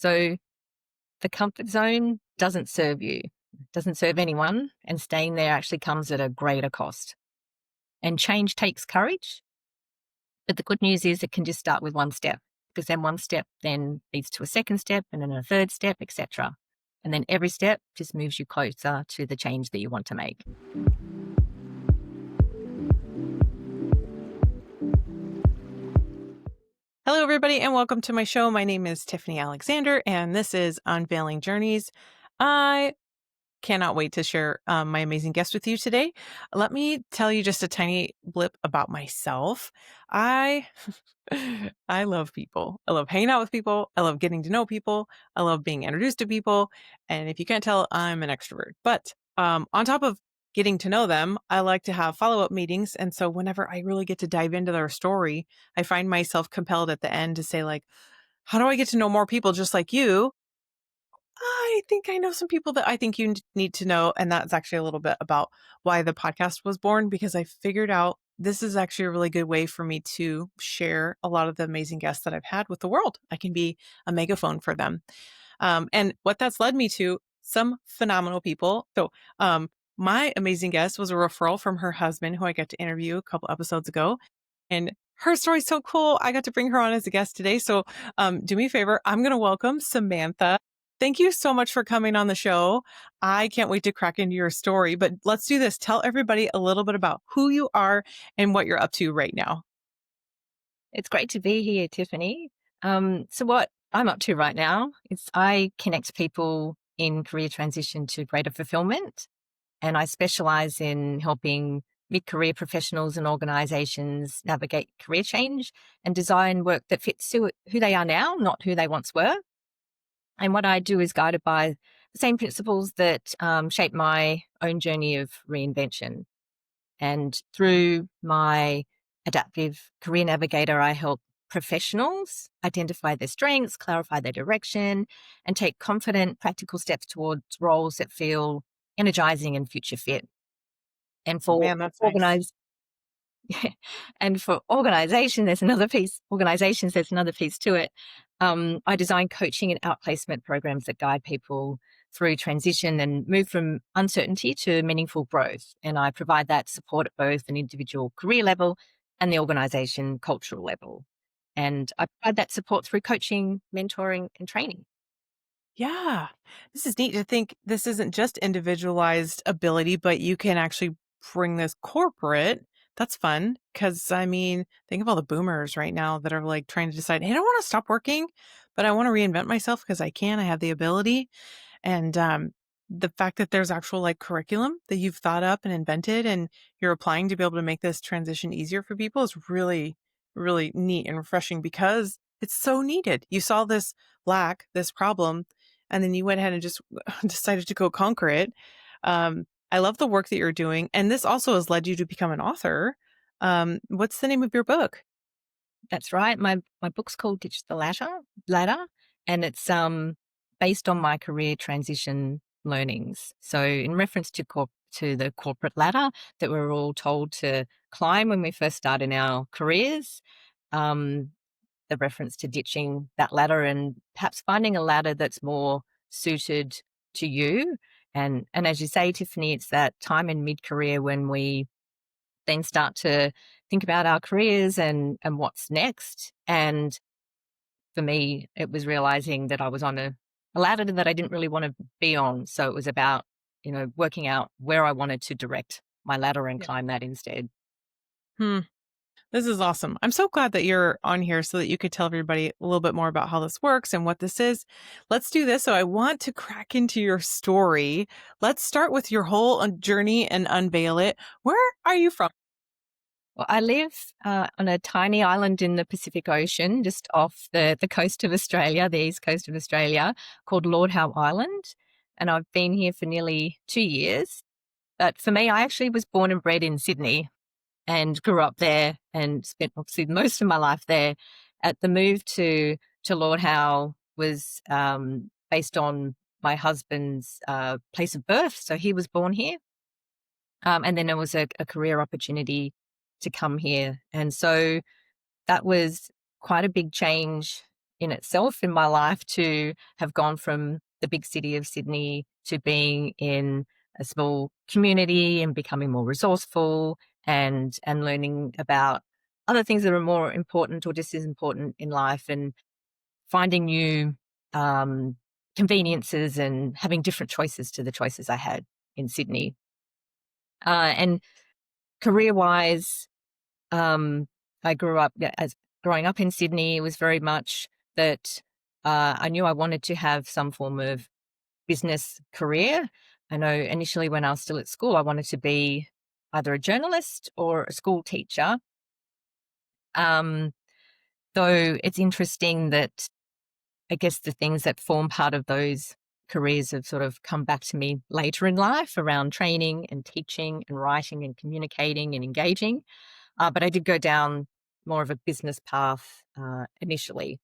So the comfort zone doesn't serve you, doesn't serve anyone, and staying there actually comes at a greater cost. And change takes courage. But the good news is it can just start with one step, because then one step then leads to a second step and then a third step, etc. And then every step just moves you closer to the change that you want to make. Hello, everybody, and welcome to my show. My name is Tiffany Alexander, and this is Unveiling Journeys. I cannot wait to share my amazing guest with you today. Let me tell you just a tiny blip about myself. I I love people. I love hanging out with people. I love getting to know people. I love being introduced to people. And if you can't tell, I'm an extrovert. But on top of getting to know them, I like to have follow-up meetings. And so whenever I really get to dive into their story, I find myself compelled at the end to say, like, how do I get to know more people just like you? I think I know some people that I think you need to know. And that's actually a little bit about why the podcast was born, because I figured out this is actually a really good way for me to share a lot of the amazing guests that I've had with the world. I can be a megaphone for them. And what that's led me to some phenomenal people. So, my amazing guest was a referral from her husband, who I got to interview a couple episodes ago. And her story's so cool. I got to bring her on as a guest today. So, do me a favor. I'm going to welcome Samantha. Thank you so much for coming on the show. I can't wait to crack into your story, but let's do this. Tell everybody a little bit about who you are and what you're up to right now. It's great to be here, Tiffany. So what I'm up to right now is I connect people in career transition to greater fulfillment, and I specialize in helping mid-career professionals and organizations navigate career change and design work that fits who they are now, not who they once were. And what I do is guided by the same principles that shape my own journey of reinvention. And through my adaptive career navigator, I help professionals identify their strengths, clarify their direction, and take confident, practical steps towards roles that feel energizing and future fit. And for Man, that's nice. organize and for organizations, there's another piece to it. I design coaching and outplacement programs that guide people through transition and move from uncertainty to meaningful growth. And I provide that support at both an individual career level and the organization cultural level. And I provide that support through coaching, mentoring, and training. Yeah. This is neat to think this isn't just individualized ability, but you can actually bring this corporate. That's fun. Cause I mean, think of all the boomers right now that are like trying to decide, hey, I don't want to stop working, but I want to reinvent myself because I can, I have the ability. And the fact that there's actual like curriculum that you've thought up and invented and you're applying to be able to make this transition easier for people is really, really neat and refreshing because it's so needed. You saw this lack, this problem, and then you went ahead and just decided to go conquer it. I love the work that you're doing. And this also has led you to become an author. What's the name of your book? That's right. My book's called Ditch the Ladder, and it's based on my career transition learnings. So in reference to the corporate ladder that we're all told to climb when we first start in our careers, um, the reference to ditching that ladder and perhaps finding a ladder that's more suited to you. And as you say, Tiffany, it's that time in mid-career when we then start to think about our careers and what's next. And for me, it was realizing that I was on a ladder that I didn't really want to be on. So it was about, working out where I wanted to direct my ladder and Yeah. climb that instead. Hmm. This is awesome. I'm so glad that you're on here so that you could tell everybody a little bit more about how this works and what this is. Let's do this. So I want to crack into your story. Let's start with your whole journey and unveil it. Where are you from? Well, I live on a tiny island in the Pacific Ocean, just off the coast of Australia, the east coast of Australia, called Lord Howe Island. And I've been here for nearly 2 years. But for me, I actually was born and bred in Sydney and grew up there and spent obviously most of my life there. At the move to Lord Howe was based on my husband's place of birth. So he was born here. And then there was a career opportunity to come here. And so that was quite a big change in itself in my life to have gone from the big city of Sydney to being in a small community and becoming more resourceful and learning about other things that are more important or just as important in life, and finding new um, conveniences and having different choices to the choices I had in Sydney. And career wise, I grew up as growing up in Sydney. It was very much that I knew I wanted to have some form of business career. I know initially when I was still at school, I wanted to be either a journalist or a school teacher. Um, though it's interesting that I guess the things that form part of those careers have sort of come back to me later in life around training and teaching and writing and communicating and engaging. But I did go down more of a business path initially.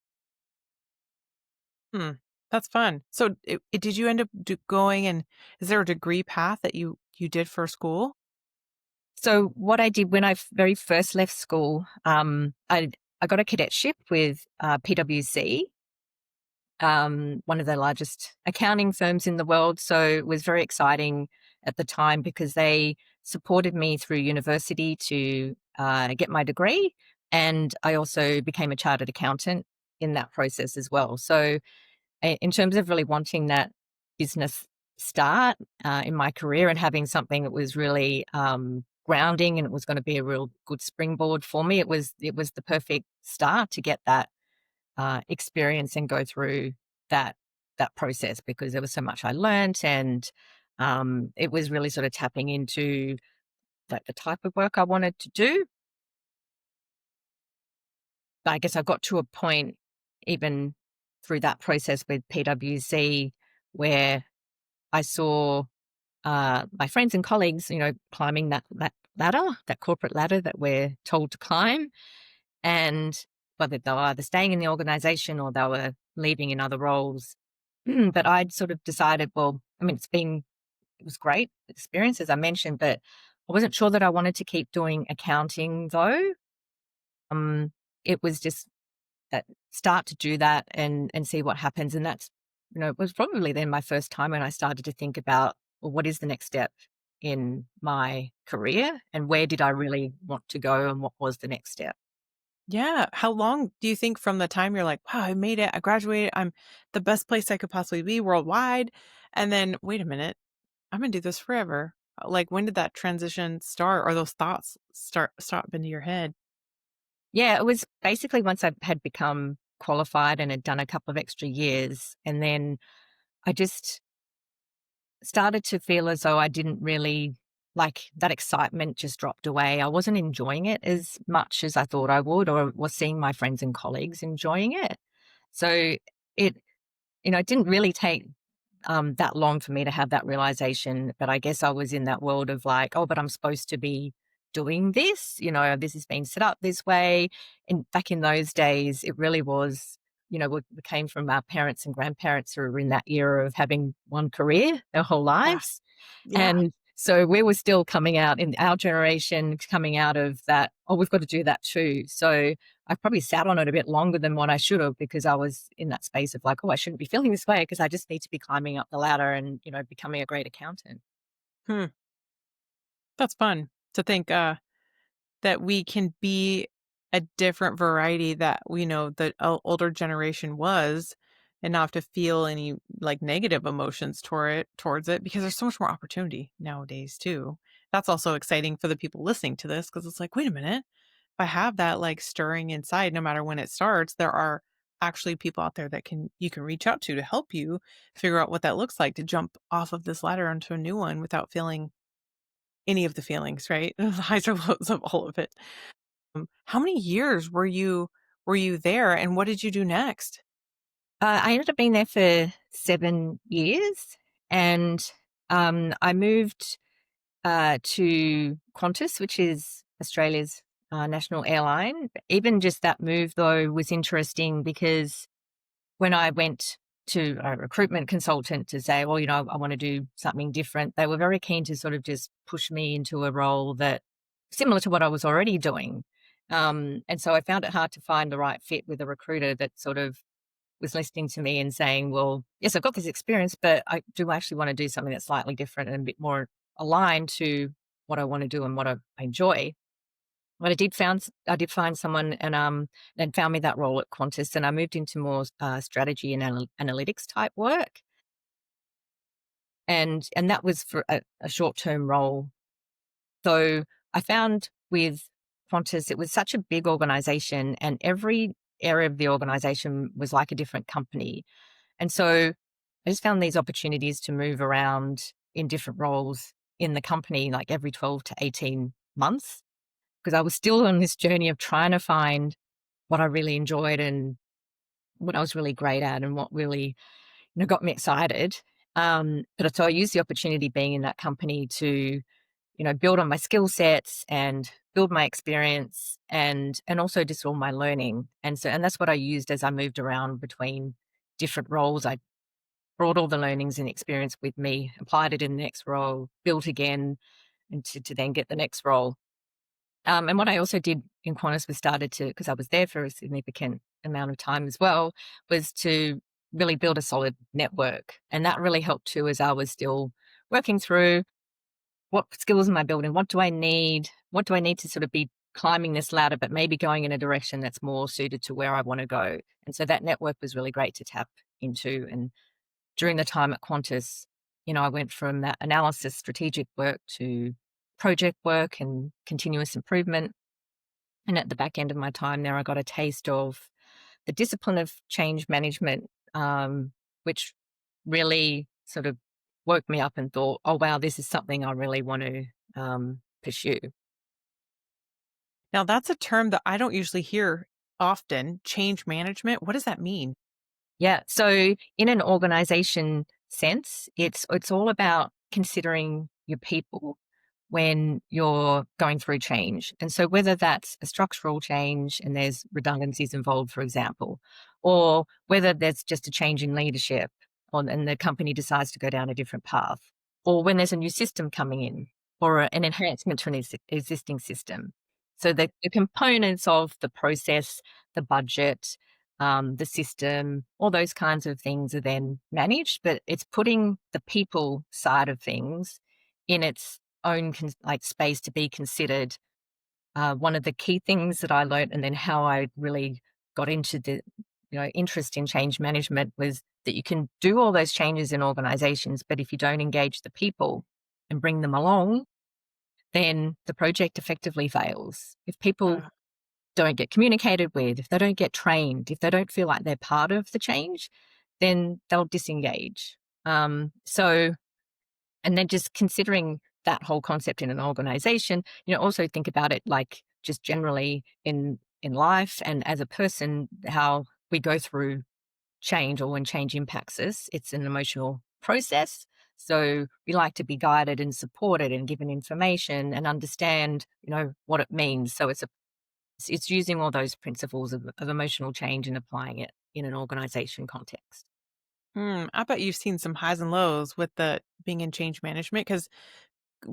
Hmm. That's fun. So, did you end up going, and is there a degree path that you did for school? So what I did when I very first left school, I got a cadetship with PwC, one of the largest accounting firms in the world. So it was very exciting at the time because they supported me through university to get my degree. And I also became a chartered accountant in that process as well. So in terms of really wanting that business start in my career and having something that was really grounding and it was going to be a real good springboard for me, it was the perfect start to get that experience and go through that that process because there was so much I learned, and it was really sort of tapping into like the type of work I wanted to do. But I guess I got to a point even through that process with PwC where I saw my friends and colleagues, climbing that ladder, that corporate ladder that we're told to climb, and whether they were either staying in the organization or they were leaving in other roles. But I'd sort of decided, well, I mean, it was great experience, as I mentioned, but I wasn't sure that I wanted to keep doing accounting though. Um, it was just that start to do that and see what happens. And that's, it was probably then my first time when I started to think about, well, what is the next step in my career and where did I really want to go and what was the next step? Yeah. How long do you think from the time you're like, wow, I made it, I graduated, I'm the best place I could possibly be worldwide? And then, wait a minute, I'm gonna do this forever. Like, when did that transition start, or those thoughts start into your head? Yeah, it was basically once I had become qualified and had done a couple of extra years. And then I just started to feel as though I didn't really like that excitement just dropped away. I wasn't enjoying it as much as I thought I would, or was seeing my friends and colleagues enjoying it. So it, it didn't really take that long for me to have that realization. But I guess I was in that world of like, oh, but I'm supposed to be doing this, this has been set up this way. And back in those days, it really was, we came from our parents and grandparents who were in that era of having one career their whole Yeah. lives. Yeah. And so we were still coming out in our generation, coming out of that, oh, we've got to do that too. So I probably sat on it a bit longer than what I should have because I was in that space of like, oh, I shouldn't be feeling this way because I just need to be climbing up the ladder and, becoming a great accountant. Hmm. That's fun to think, that we can be a different variety that we know the older generation was, and not have to feel any like negative emotions towards it, because there's so much more opportunity nowadays too. That's also exciting for the people listening to this, because it's like, wait a minute, if I have that like stirring inside, no matter when it starts, there are actually people out there that you can reach out to help you figure out what that looks like to jump off of this ladder onto a new one without feeling any of the feelings, right? The highs or lows of all of it. How many years were you there, and what did you do next? I ended up being there for 7 years, and I moved to Qantas, which is Australia's national airline. Even just that move, though, was interesting because when I went to a recruitment consultant to say, well, I want to do something different, they were very keen to sort of just push me into a role that similar to what I was already doing. And so I found it hard to find the right fit with a recruiter that sort of was listening to me and saying, well, yes, I've got this experience, but I do actually want to do something that's slightly different and a bit more aligned to what I want to do and what I enjoy. But I did find someone and found me that role at Qantas, and I moved into more strategy and analytics type work, and that was for a short term role. So I found with Qantas, it was such a big organization, and every area of the organization was like a different company. And so I just found these opportunities to move around in different roles in the company, like every 12 to 18 months, because I was still on this journey of trying to find what I really enjoyed and what I was really great at and what really, got me excited. But so I used the opportunity being in that company to, build on my skill sets and build my experience and also just all my learning. And that's what I used as I moved around between different roles. I brought all the learnings and experience with me, applied it in the next role, built again, and to then get the next role. And what I also did in Qantas was started to, because I was there for a significant amount of time as well, was to really build a solid network. And that really helped too, as I was still working through what skills am I building? What do I need? What do I need to sort of be climbing this ladder, but maybe going in a direction that's more suited to where I want to go? And so that network was really great to tap into. And during the time at Qantas, I went from that analysis, strategic work to project work and continuous improvement. And at the back end of my time there, I got a taste of the discipline of change management, which really sort of woke me up and thought, oh, wow, this is something I really want to pursue. Now, that's a term that I don't usually hear often. Change management. What does that mean? Yeah. So in an organization sense, it's all about considering your people when you're going through change. And so whether that's a structural change and there's redundancies involved, for example, or whether there's just a change in leadership and the company decides to go down a different path, or when there's a new system coming in or an enhancement to an existing system. So the components of the process, the budget, the system, all those kinds of things are then managed, but it's putting the people side of things in its own like space to be considered. One of the key things that I learned, and then how I really got into the interest in change management, was that you can do all those changes in organizations, but if you don't engage the people and bring them along, then the project effectively fails. If people Uh, don't get communicated with, if they don't get trained, if they don't feel like they're part of the change, then they'll disengage. So, and then just considering that whole concept in an organization, also think about it like just generally in life and as a person, how we go through change or when change impacts us. It's an emotional process. So we like to be guided and supported and given information and understand, what it means. So it's using all those principles of emotional change and applying it in an organization context. I bet you've seen some highs and lows with the being in change management because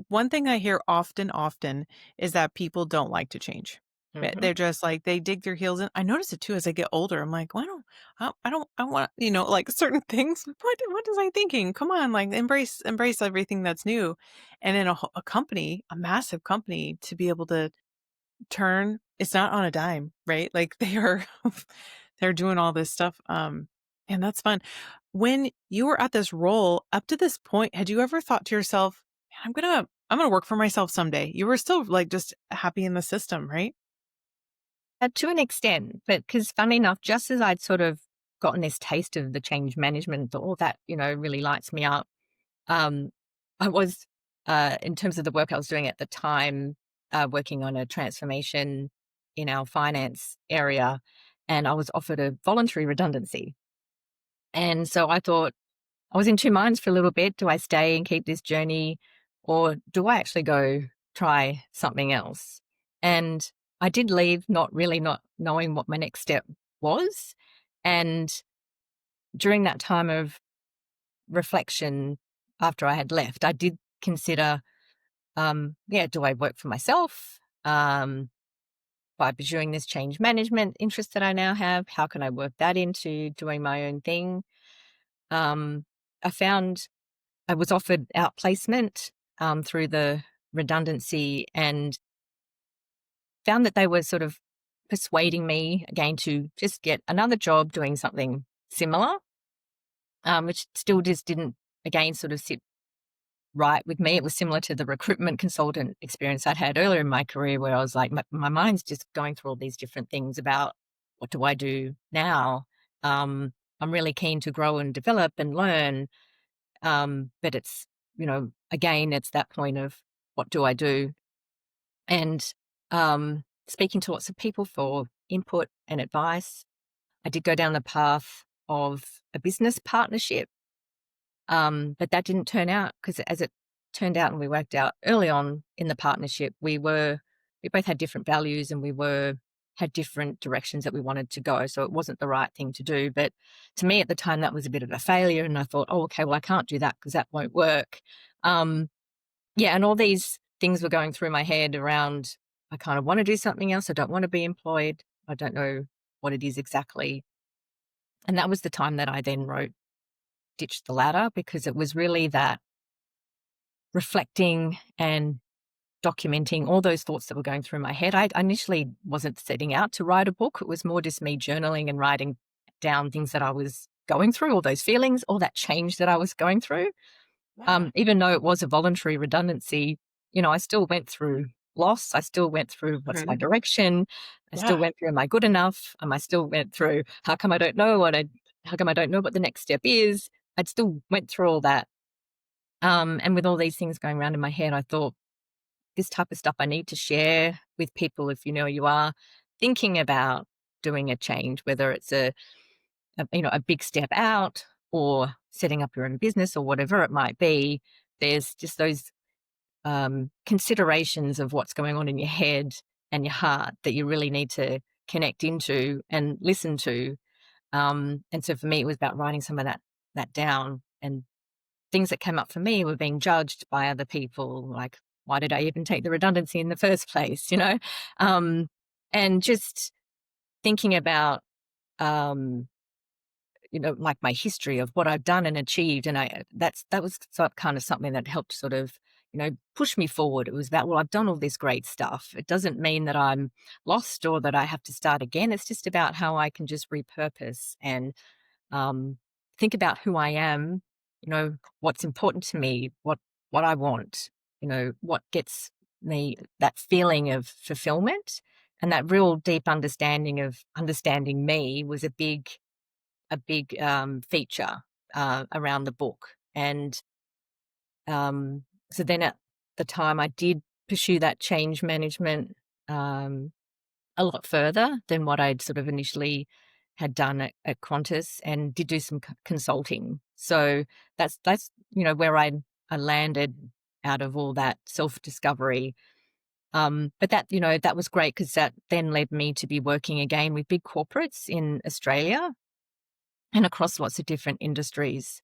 one thing I hear often is that people don't like to change. Hmm. They're just like they dig their heels in. I notice it too as I get older. I'm like, well, I don't, I want, like certain things. What is I thinking? Come on, like embrace everything that's new. And in a company, a massive company, to be able to turn, it's not on a dime, right? Like they are, they're doing all this stuff. And that's fun. When you were at this role up to this point, had you ever thought to yourself, "Man, I'm gonna work for myself someday." You were still like just happy in the system, right? To an extent, but because funny enough, just as I'd sort of gotten this taste of the change management, all that, really lights me up. Um, I was, in terms of the work I was doing at the time, working on a transformation in our finance area, and I was offered a voluntary redundancy. And so I thought, I was in two minds for a little bit. Do I stay and keep this journey, or do I actually go try something else? And I did leave not knowing what my next step was. And during that time of reflection after I had left, I did consider, yeah, do I work for myself? by pursuing this change management interest that I now have, how can I work that into doing my own thing? I found I was offered outplacement through the redundancy, and found that they were sort of persuading me again to just get another job doing something similar, which still just didn't, again, sort of sit right with me. It was similar to the recruitment consultant experience I'd had earlier in my career, where I was like, my mind's just going through all these different things about what do I do now? I'm really keen to grow and develop and learn. But it's, again, it's that point of what do I do? And speaking to lots of people for input and advice. I did go down the path of a business partnership, but that didn't turn out, because as it turned out and we worked out early on in the partnership, we both had different values, and had different directions that we wanted to go. So it wasn't the right thing to do. But to me at the time, that was a bit of a failure. And I thought, oh, okay, well, I can't do that because that won't work. Yeah, and all these things were going through my head around, I kind of want to do something else. I don't want to be employed. I don't know what it is exactly. And that was the time that I then wrote Ditch the Ladder, because it was really that reflecting and documenting all those thoughts that were going through my head. I initially wasn't setting out to write a book. It was more just me journaling and writing down things that I was going through, all those feelings, all that change that I was going through. Even though it was a voluntary redundancy, I still went through loss. I still went through what's my direction. I still went through, am I good enough? I still went through, how come I don't know what the next step is? I still went through all that. And with all these things going around in my head, I thought, this type of stuff I need to share with people if you are thinking about doing a change, whether it's a big step out or setting up your own business or whatever it might be. There's just those considerations of what's going on in your head and your heart that you really need to connect into and listen to. And so for me, it was about writing some of that down, and things that came up for me were being judged by other people, like, why did I even take the redundancy in the first place? And just thinking about, like my history of what I've done and achieved. And that was kind of something that helped sort of, push me forward. It was about, well, I've done all this great stuff. It doesn't mean that I'm lost or that I have to start again. It's just about how I can just repurpose and think about who I am, what's important to me, what I want, what gets me that feeling of fulfillment. And that real deep understanding of understanding me was a big feature around the book. And so then at the time, I did pursue that change management a lot further than what I'd sort of initially had done at Qantas, and did do some consulting. So that's where I landed out of all that self-discovery. But that was great, because that then led me to be working again with big corporates in Australia and across lots of different industries,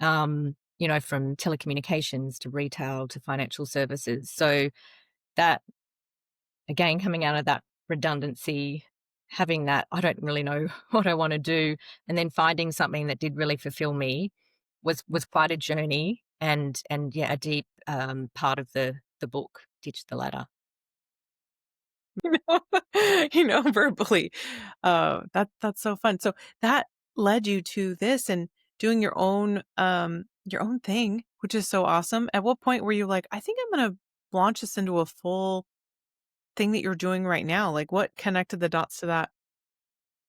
from telecommunications to retail to financial services. So that, again, coming out of that redundancy, having that, I don't really know what I want to do, and then finding something that did really fulfill me was quite a journey, and yeah, a deep part of the book, Ditch the Ladder. Verbally. That's so fun. So that led you to this and doing your own thing, which is so awesome. At what point were you like, I think I'm going to launch this into a full thing that you're doing right now? Like, what connected the dots to that?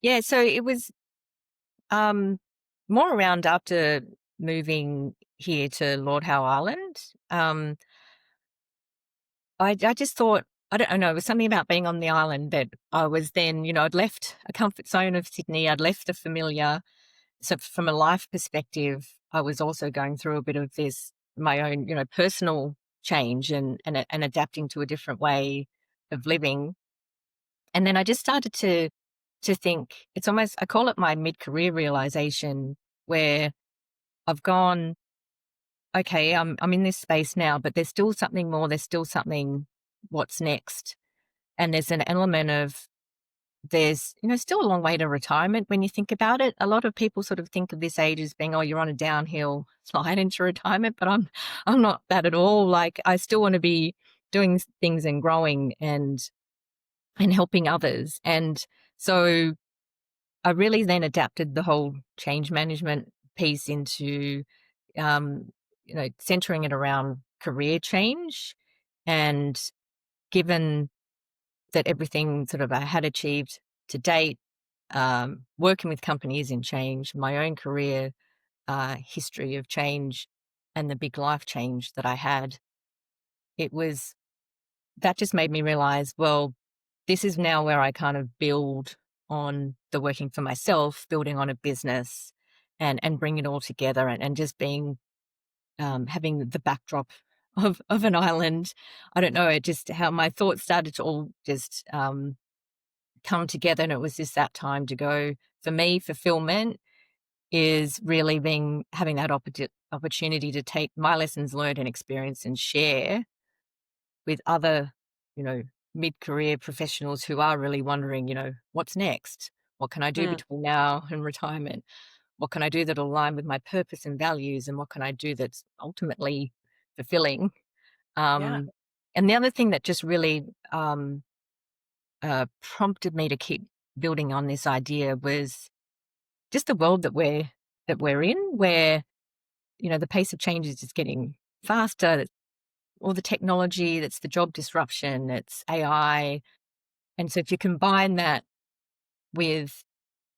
Yeah, so it was more around after moving here to Lord Howe Island. I just thought, I don't know, it was something about being on the island that I was then, I'd left a comfort zone of Sydney, I'd left the familiar. So from a life perspective, I was also going through a bit of this, my own, personal change and adapting to a different way of living. And then I just started to think, it's almost, I call it my mid-career realization, where I've gone, okay, I'm in this space now, but there's still something more. There's still something, what's next? And there's an element of there's, still a long way to retirement when you think about it. A lot of people sort of think of this age as being, oh, you're on a downhill slide into retirement, but I'm not that at all. Like, I still want to be doing things and growing and helping others. And so I really then adapted the whole change management piece into, centering it around career change. And given that everything sort of I had achieved to date, working with companies in change, my own career history of change, and the big life change that I had, that just made me realize, well, this is now where I kind of build on the working for myself, building on a business, and bring it all together, and just being having the backdrop of an island. I don't know, it just how my thoughts started to all just come together, and it was just that time to go. For me, fulfillment is really having that opportunity to take my lessons learned and experience and share with other, mid-career professionals who are really wondering, what's next? What can I do Mm, between now and retirement? What can I do that'll align with my purpose and values? And what can I do that's ultimately fulfilling? yeah. Um, and the other thing that just really prompted me to keep building on this idea was just the world that we're in, where the pace of change is just getting faster. All the technology, that's the job disruption, it's AI. And so if you combine that with,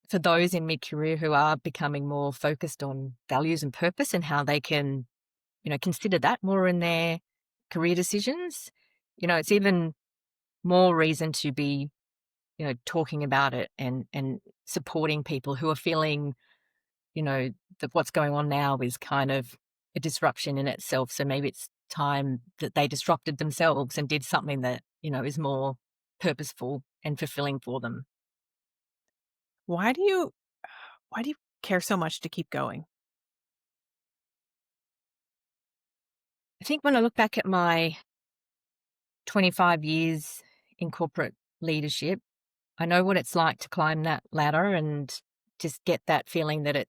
for those in mid-career who are becoming more focused on values and purpose and how they can, consider that more in their career decisions, it's even more reason to be, talking about it and supporting people who are feeling, that what's going on now is kind of a disruption in itself. So maybe it's time that they disrupted themselves and did something that, is more purposeful and fulfilling for them. Why do you why do you care so much to keep going? I think when I look back at my 25 years in corporate leadership, I know what it's like to climb that ladder and just get that feeling that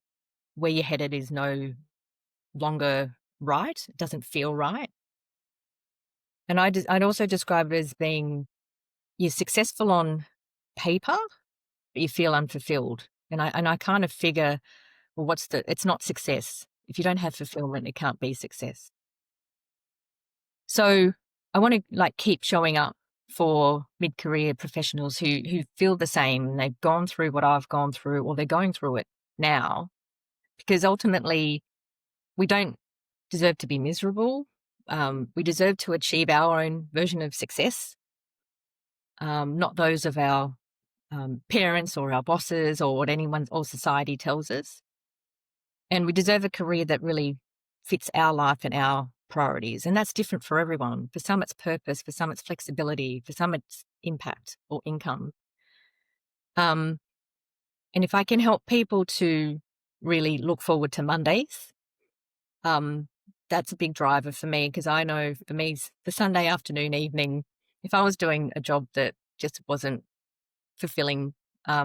where you're headed is no longer right. It doesn't feel right. And I'd also describe it as being, you're successful on paper, but you feel unfulfilled. And I kind of figure, well, it's not success. If you don't have fulfillment, it can't be success. So I want to keep showing up for mid-career professionals who feel the same, and they've gone through what I've gone through, or they're going through it now, because ultimately we don't deserve to be miserable. We deserve to achieve our own version of success, not those of our parents or our bosses or what anyone or society tells us. And we deserve a career that really fits our life and our priorities. And that's different for everyone. For some, it's purpose. For some, it's flexibility. For some, it's impact or income. And if I can help people to really look forward to Mondays, um, that's a big driver for me, because I know for me, the Sunday afternoon, evening, if I was doing a job that just wasn't fulfilling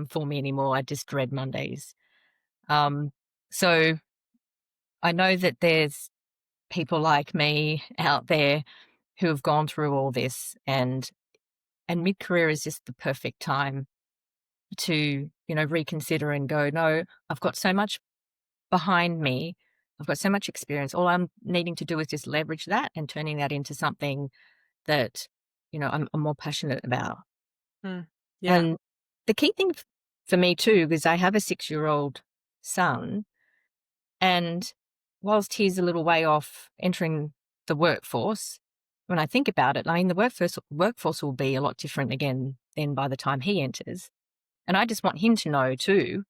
for me anymore, I just dread Mondays. So I know that there's people like me out there who have gone through all this, and mid-career is just the perfect time to, reconsider and go, no, I've got so much behind me. I've got so much experience. All I'm needing to do is just leverage that and turning that into something that, I'm more passionate about. Mm, yeah. And the key thing for me too, because I have a 6-year-old son, and whilst he's a little way off entering the workforce, when I think about it, I mean, the workforce will be a lot different again then by the time he enters. And I just want him to know too,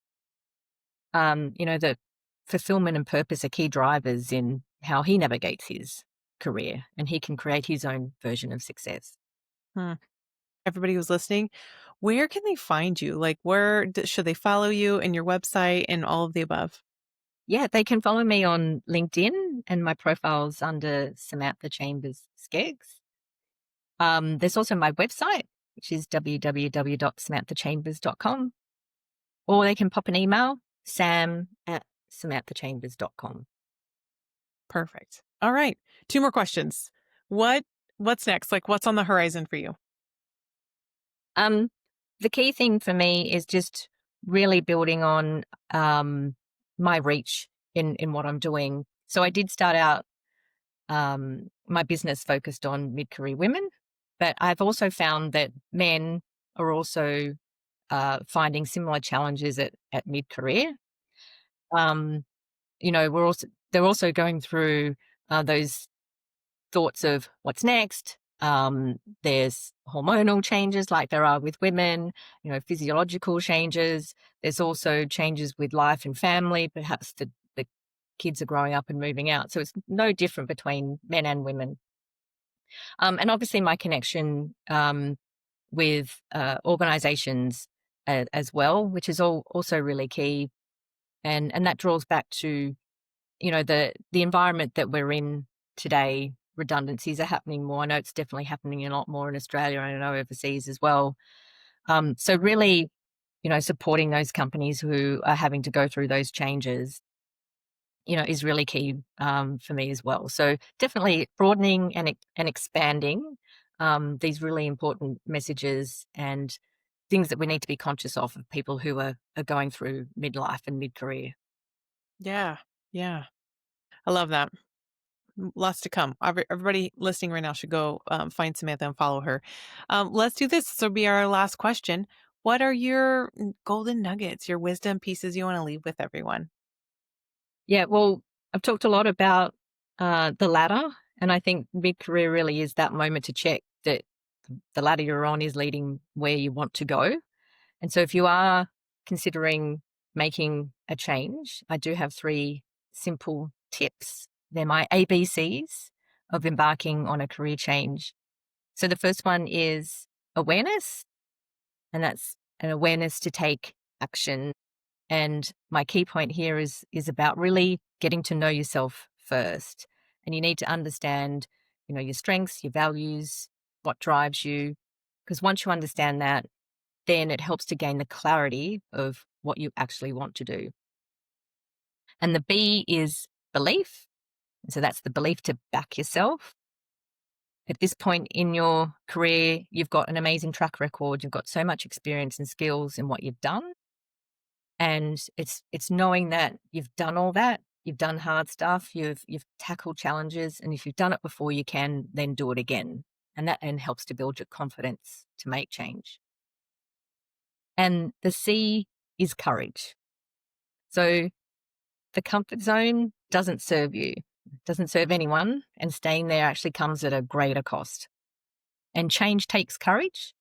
that fulfillment and purpose are key drivers in how he navigates his career, and he can create his own version of success. Hmm. Everybody who's listening, where can they find you? Like, should they follow you and your website and all of the above? Yeah, they can follow me on LinkedIn, and my profile's under Samantha Chambers Skeggs. There's also my website, which is www.samanthachambers.com, or they can pop an email, sam@samanthachambers.com. Perfect. All right. 2 more questions. What's next? Like, what's on the horizon for you? Um, the key thing for me is just really building on my reach in what I'm doing. So I did start out my business focused on mid-career women, but I've also found that men are also finding similar challenges at mid-career. Um, they're also going through those thoughts of what's next. There's hormonal changes like there are with women, physiological changes. There's also changes with life and family. Perhaps the kids are growing up and moving out. So it's no different between men and women. And obviously my connection with organizations as well, which is also really key. And that draws back to the environment that we're in today. Redundancies are happening more. I know it's definitely happening a lot more in Australia, and I know overseas as well. So really, supporting those companies who are having to go through those changes, is really key for me as well. So definitely broadening and expanding these really important messages and things that we need to be conscious of people who are going through midlife and mid-career. Yeah. Yeah. I love that. Lots to come. Everybody listening right now should go find Samantha and follow her. Let's do this. This will be our last question. What are your golden nuggets, your wisdom pieces you want to leave with everyone? Yeah, well, I've talked a lot about the ladder, and I think mid-career really is that moment to check that the ladder you're on is leading where you want to go. And so if you are considering making a change, I do have 3 simple tips. They're my ABCs of embarking on a career change. So the first one is awareness, and that's an awareness to take action. And my key point here is about really getting to know yourself first. And you need to understand, your strengths, your values, what drives you. Because once you understand that, then it helps to gain the clarity of what you actually want to do. And the B is belief. So that's the belief to back yourself. At this point in your career, you've got an amazing track record. You've got so much experience and skills in what you've done. And it's knowing that you've done all that. You've done hard stuff. You've tackled challenges. And if you've done it before, you can then do it again. And that then helps to build your confidence to make change. And the C is courage. So the comfort zone doesn't serve you, doesn't serve anyone, and staying there actually comes at a greater cost. And change takes courage,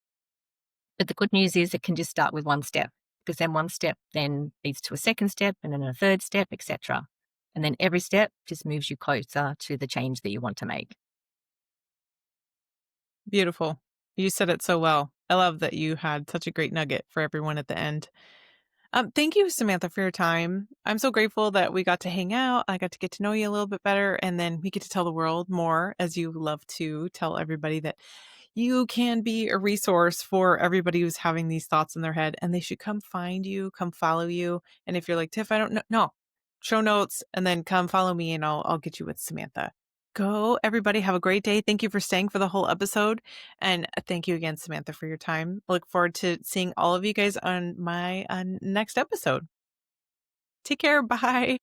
but the good news is it can just start with one step, because then one step then leads to a second step and then a third step, etc. And then every step just moves you closer to the change that you want to make. Beautiful. You said it so well. I love that you had such a great nugget for everyone at the end. Thank you, Samantha, for your time. I'm so grateful that we got to hang out. I got to get to know you a little bit better, and then we get to tell the world more, as you love to tell everybody that you can be a resource for everybody who's having these thoughts in their head, and they should come find you, come follow you. And if you're like, Tiff, I don't know, no, show notes, and then come follow me, and I'll get you with Samantha. Go, everybody. Have a great day. Thank you for staying for the whole episode. And thank you again, Samantha, for your time. Look forward to seeing all of you guys on my next episode. Take care. Bye.